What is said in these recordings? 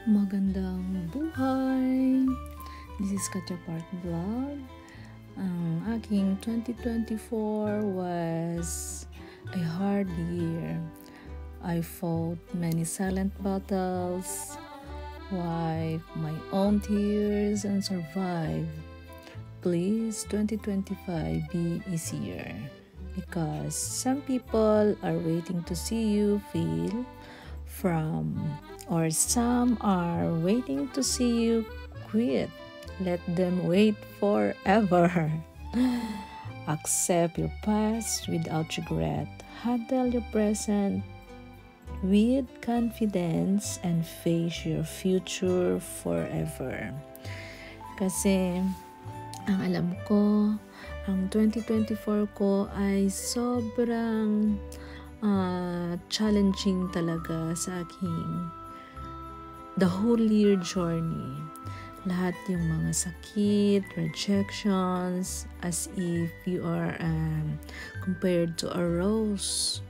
Magandang buhay! This is Katya Park Vlog. Ang aking 2024 was a hard year. I fought many silent battles, wiped my own tears, and survived. Please, 2025 be easier, because some people are waiting to see you feel from, or some are waiting to see you quit. Let them wait forever. Accept your past without regret. Handle your present with confidence and face your future forever. Kasi ang alam ko, ang 2024 ko ay sobrang challenging talaga sa aking the whole year journey. Lahat yung mga sakit, rejections, as if you are compared to a rose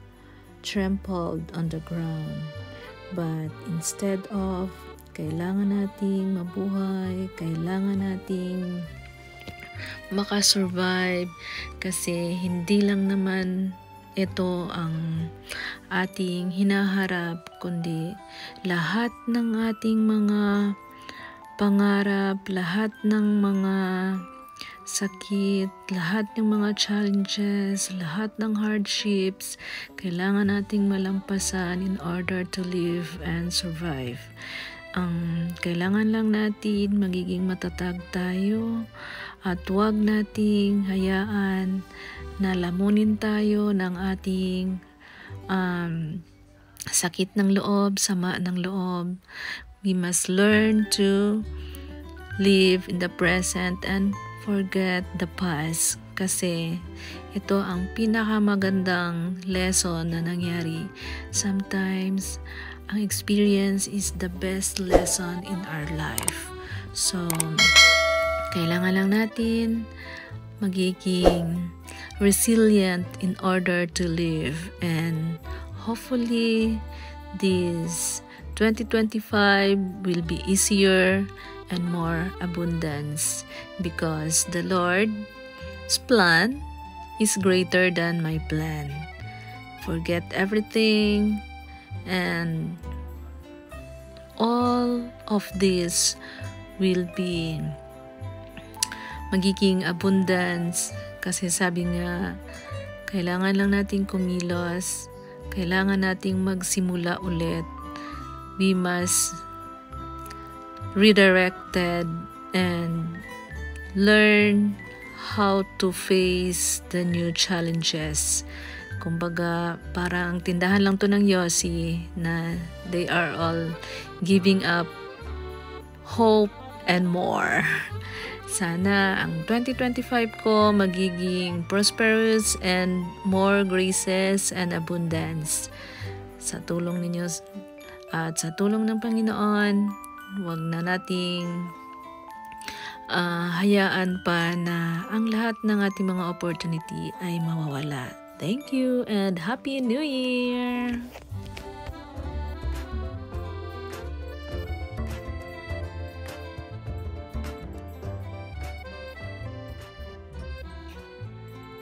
trampled on the ground. But instead of kailangan nating mabuhay, kailangan nating makasurvive, kasi hindi lang naman ito ang ating hinaharap, kundi lahat ng ating mga pangarap, lahat ng mga sakit, lahat ng mga challenges, lahat ng hardships, kailangan nating malampasan in order to live and survive. Kailangan lang natin magiging matatag tayo at huwag nating hayaan na lamunin tayo ng ating sakit ng loob, sama ng loob. We must learn to live in the present and forget the past, kasi ito ang pinakamagandang lesson na nangyari. Sometimes ang experience is the best lesson in our life. So kailangan lang natin magiging resilient in order to live, and hopefully this 2025 will be easier and more abundance, because the Lord's plan is greater than my plan. Forget everything, and all of this will be magiging abundance, kasi sabi nga, kailangan lang nating kumilos, kailangan nating magsimula ulit. We must redirected and learn how to face the new challenges. Kumbaga, parang tindahan lang to ng Yossi na they are all giving up hope and more. Sana ang 2025 ko magiging prosperous and more graces and abundance. Sa tulong ninyo at sa tulong ng Panginoon, huwag na nating hayaan pa na ang lahat ng ating mga opportunity ay mawawala. Thank you and Happy New Year!